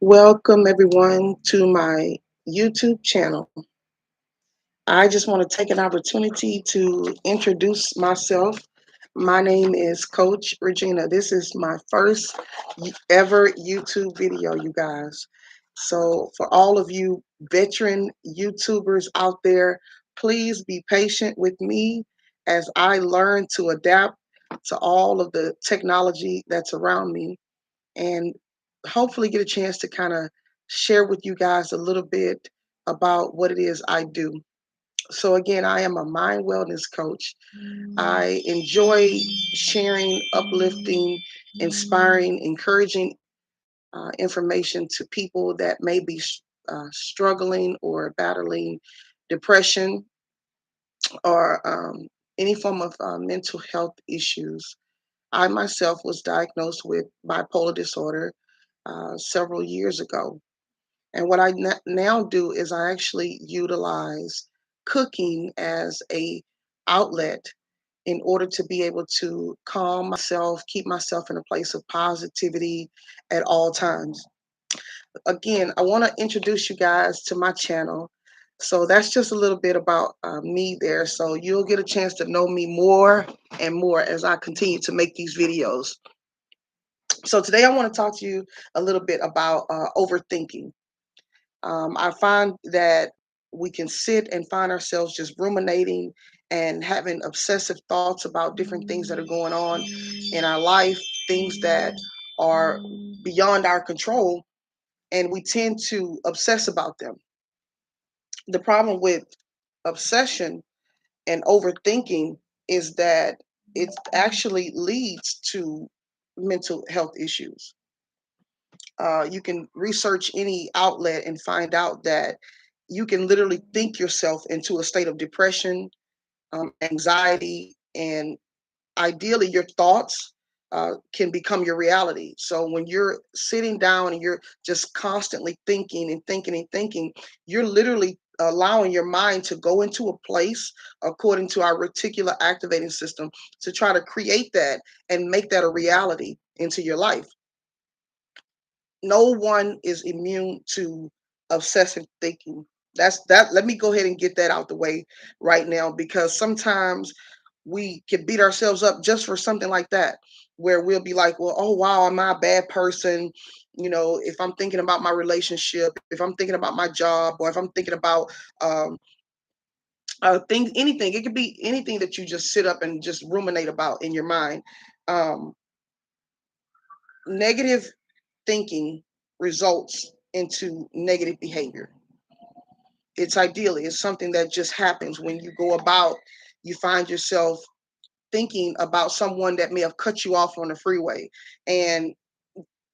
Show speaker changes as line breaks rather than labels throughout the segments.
Welcome everyone to my YouTube channel. I just want to take an opportunity to introduce myself. My name is Coach Regina. This is my first ever YouTube video, you guys. So, for all of you veteran YouTubers out there, please be patient with me as I learn to adapt to all of the technology that's around me and hopefully get a chance to kind of share with you guys a little bit about what it is I do. So, again, I am a mind wellness coach. I enjoy sharing, uplifting, inspiring, encouraging information to people that may be struggling or battling depression or any form of mental health issues. I myself was diagnosed with bipolar disorder several years ago. And what I now do is I actually utilize cooking as a outlet in order to be able to calm myself, keep myself in a place of positivity at all times. Again, I want to introduce you guys to my channel. So that's just a little bit about me there. So you'll get a chance to know me more and more as I continue to make these videos. So today I want to talk to you a little bit about overthinking. I find that we can sit and find ourselves just ruminating and having obsessive thoughts about different things that are going on in our life, things that are beyond our control, and we tend to obsess about them. The problem with obsession and overthinking is that it actually leads to mental health issues. You can research any outlet and find out that you can literally think yourself into a state of depression, anxiety, and ideally your thoughts can become your reality. So when you're sitting down and you're just constantly thinking and thinking and thinking, you're literally allowing your mind to go into a place according to our reticular activating system to try to create that and make that a reality into your life. No one is immune to obsessive thinking. That's that. Let me go ahead and get that out the way right now because sometimes we can beat ourselves up just for something like that, where we'll be like, well, oh wow, am I a bad person? If I'm thinking about my relationship, if I'm thinking about my job, or if I'm thinking about things, anything, it could be anything that you just sit up and just ruminate about in your mind. Um, Negative thinking results into negative behavior. It's something that just happens when you go about, you find yourself thinking about someone that may have cut you off on the freeway. And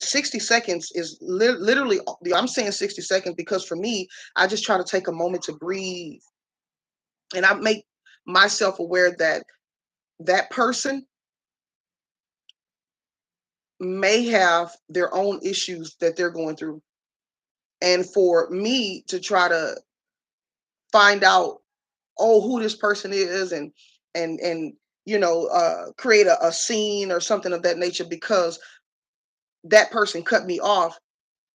60 seconds is literally, I'm saying 60 seconds because for me, I just try to take a moment to breathe and I make myself aware that that person may have their own issues that they're going through. And for me to try to find out, oh, who this person is, and create a scene or something of that nature because that person cut me off,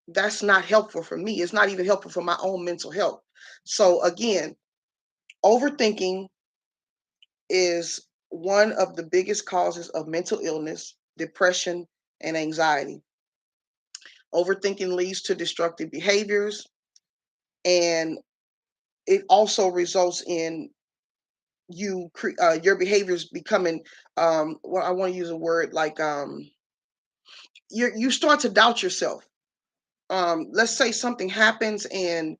that's not helpful for me. It's not even helpful for my own mental health. So again, overthinking is one of the biggest causes of mental illness, depression, and anxiety. Overthinking leads to destructive behaviors, and it also results in your behaviors becoming well, I want to use a word like you start to doubt yourself. Let's say something happens and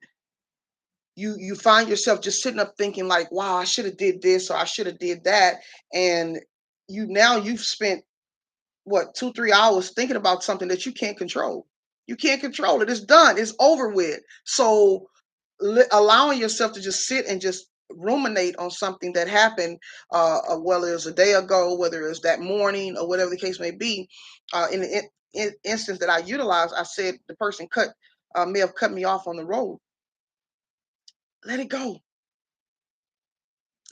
you find yourself just sitting up thinking like, wow, I should have did this or I should have did that, and you've spent what 2 3 hours thinking about something that you can't control. You can't control it. It's done. It's over with. So allowing yourself to just sit and just ruminate on something that happened, whether it was a day ago, whether it was that morning, or whatever the case may be. In the instance that I utilized, I said the person may have cut me off on the road. Let it go.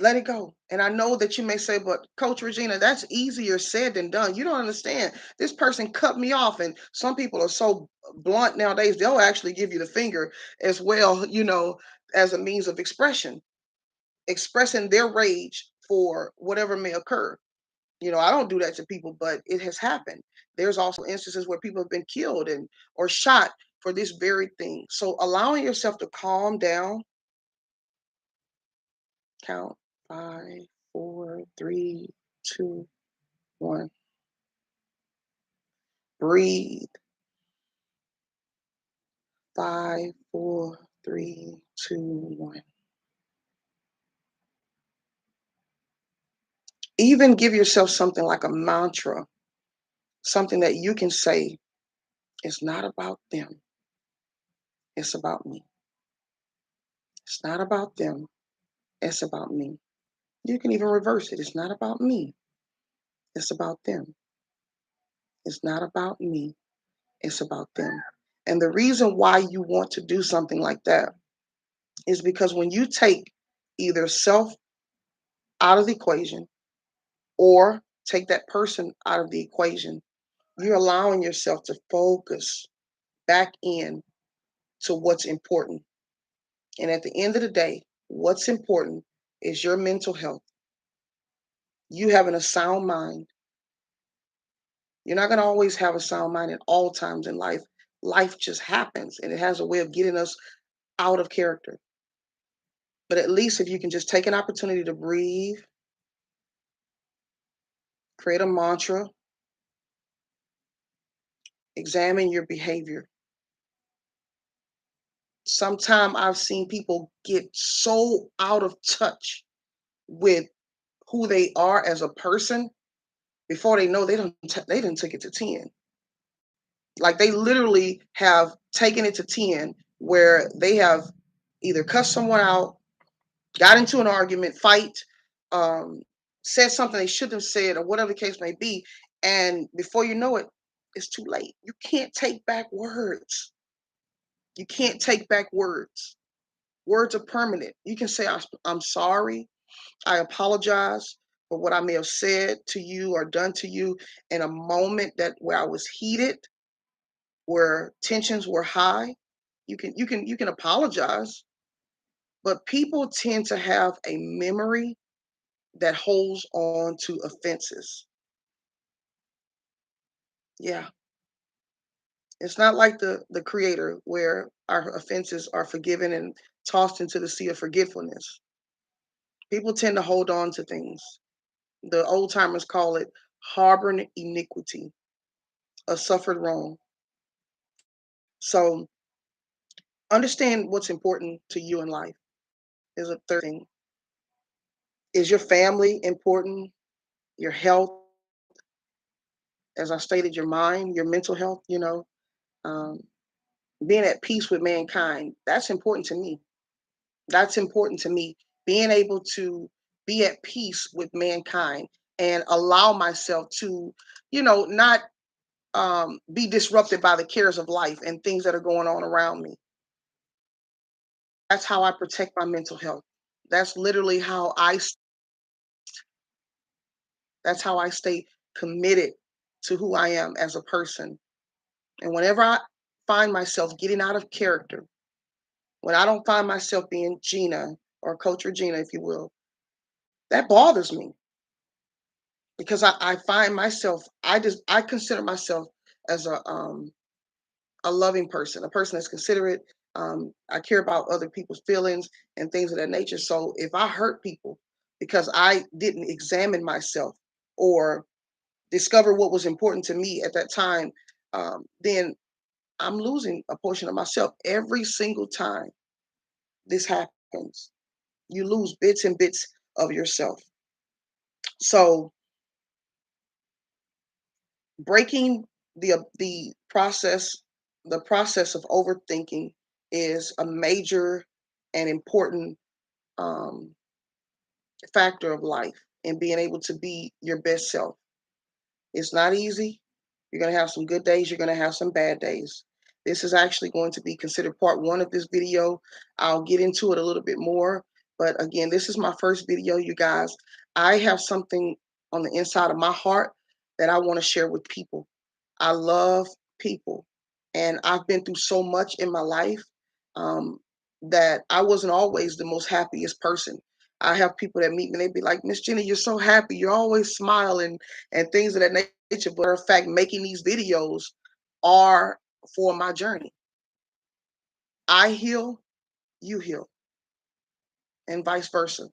Let it go. And I know that you may say, but Coach Regina, that's easier said than done. You don't understand. This person cut me off. And some people are so blunt nowadays, they'll actually give you the finger as well, as a means of expression, expressing their rage for whatever may occur. I don't do that to people, but it has happened. There's also instances where people have been killed and or shot for this very thing. So allowing yourself to calm down, count five, four, three, two, one. Breathe. Five, four, three, two, one. Even give yourself something like a mantra, something that you can say, it's not about them, it's about me. It's not about them, it's about me. You can even reverse it. It's not about me, it's about them. It's not about me, it's about them. And the reason why you want to do something like that is because when you take either self out of the equation or take that person out of the equation, you're allowing yourself to focus back in to what's important. And at the end of the day, what's important is your mental health. You having a sound mind. You're not going to always have a sound mind at all times in life. Life just happens and it has a way of getting us out of character. But at least if you can just take an opportunity to breathe, create a mantra, examine your behavior. Sometime I've seen people get so out of touch with who they are as a person before they know they didn't take it to 10. Like they literally have taken it to 10 where they have either cussed someone out, got into an argument, fight, um, said something they shouldn't have said, or whatever the case may be. And before you know it, it's too late. You can't take back words. You can't take back words. Words are permanent. You can say, I'm sorry. I apologize for what I may have said to you or done to you in a moment that where I was heated, where tensions were high. You can apologize, but people tend to have a memory that holds on to offenses. Yeah. It's not like the creator where our offenses are forgiven and tossed into the sea of forgetfulness. People tend to hold on to things. The old timers call it harboring iniquity, a suffered wrong. So understand what's important to you in life is a third thing. Is your family important? Your health, as I stated, your mind, your mental health, um, being at peace with mankind. That's important to me. That's important to me. Being able to be at peace with mankind and allow myself to, not be disrupted by the cares of life and things that are going on around me. That's how I protect my mental health. That's literally how I stay committed to who I am as a person. And whenever I find myself getting out of character, when I don't find myself being Gina or Coach Regina, if you will, that bothers me because I find myself, I consider myself as a loving person, a person that's considerate. I care about other people's feelings and things of that nature. So if I hurt people because I didn't examine myself or discover what was important to me at that time, then I'm losing a portion of myself every single time this happens. You lose bits and bits of yourself. So breaking the process of overthinking is a major and important um, factor of life in being able to be your best self. It's not easy. You're going to have some good days. You're going to have some bad days. This is actually going to be considered part one of this video. I'll get into it a little bit more. But again, this is my first video, you guys. I have something on the inside of my heart that I want to share with people. I love people. And I've been through so much in my life um, that I wasn't always the most happiest person. I have people that meet me, they be like, Miss Jenny, you're so happy. You're always smiling and things of that nature. But in fact, making these videos are for my journey. I heal, you heal, and vice versa.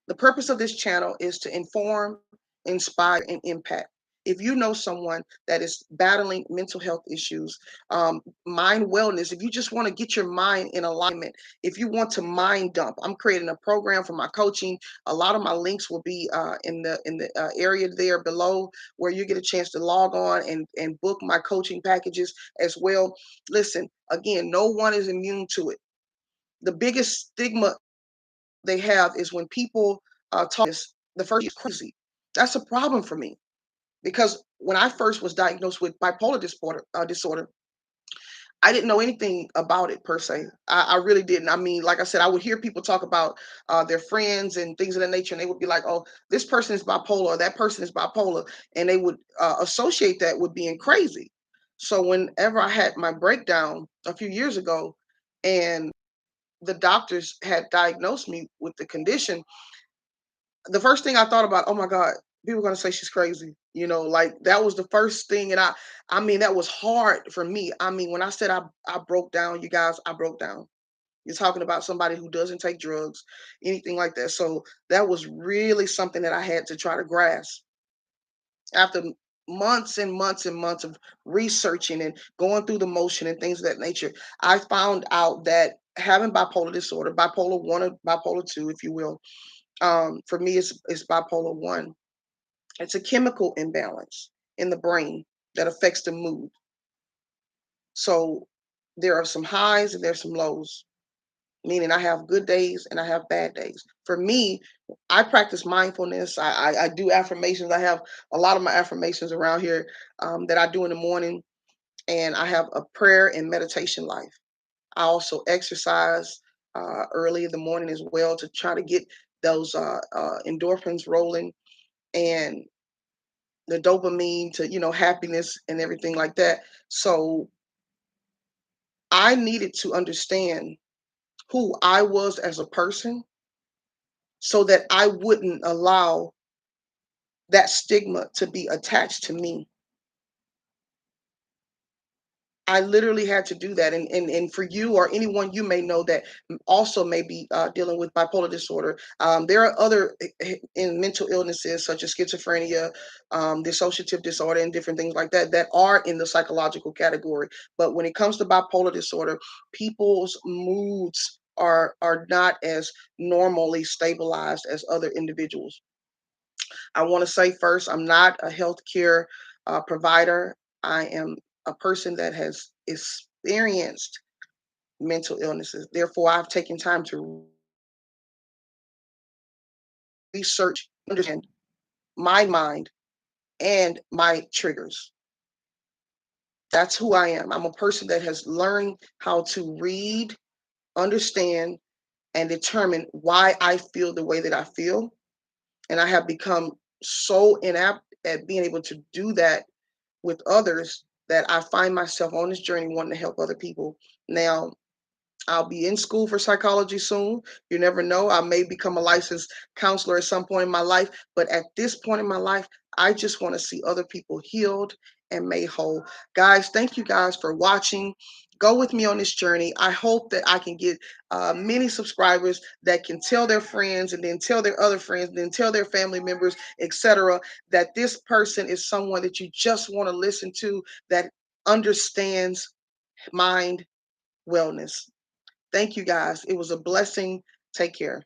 The purpose of this channel is to inform, inspire, and impact. If you know someone that is battling mental health issues, mind wellness, if you just want to get your mind in alignment, if you want to mind dump, I'm creating a program for my coaching. A lot of my links will be in the area there below, where you get a chance to log on and book my coaching packages as well. Listen, again, no one is immune to it. The biggest stigma they have is when people talk this, the first is crazy. That's a problem for me because when I first was diagnosed with bipolar disorder, I didn't know anything about it per se. I really didn't. I mean, like I said, I would hear people talk about their friends and things of that nature, and they would be like, "Oh, this person is bipolar, or that person is bipolar," and they would associate that with being crazy. So whenever I had my breakdown a few years ago, and the doctors had diagnosed me with the condition, the first thing I thought about, oh my God, people are gonna say she's crazy. Like that was the first thing. And I mean, that was hard for me. I mean, when I said I broke down, you guys, I broke down. You're talking about somebody who doesn't take drugs, anything like that. So that was really something that I had to try to grasp after months and months and months of researching and going through the motion and things of that nature. I found out that having bipolar disorder, bipolar one or bipolar two, if you will, for me, it's bipolar one. It's a chemical imbalance in the brain that affects the mood. So there are some highs and there's some lows, meaning I have good days and I have bad days. For me, I practice mindfulness. I do affirmations. I have a lot of my affirmations around here that I do in the morning, and I have a prayer and meditation life. I also exercise early in the morning as well to try to get those endorphins rolling and the dopamine to happiness and everything like that. So I needed to understand who I was as a person so that I wouldn't allow that stigma to be attached to me. I literally had to do that. And for you or anyone you may know that also may be dealing with bipolar disorder, there are other in mental illnesses such as schizophrenia, dissociative disorder, and different things like that that are in the psychological category. But when it comes to bipolar disorder, people's moods are not as normally stabilized as other individuals. I want to say first, I'm not a healthcare provider. I am a person that has experienced mental illnesses. Therefore, I've taken time to research, understand my mind and my triggers. That's who I am. I'm a person that has learned how to read, understand, and determine why I feel the way that I feel. And I have become so inept at being able to do that with others that I find myself on this journey wanting to help other people. Now, I'll be in school for psychology soon. You never know. I may become a licensed counselor at some point in my life. But at this point in my life, I just want to see other people healed and made whole. Guys, thank you guys for watching. Go with me on this journey. I hope that I can get many subscribers that can tell their friends and then tell their other friends, and then tell their family members, etc., that this person is someone that you just want to listen to that understands mind wellness. Thank you guys. It was a blessing. Take care.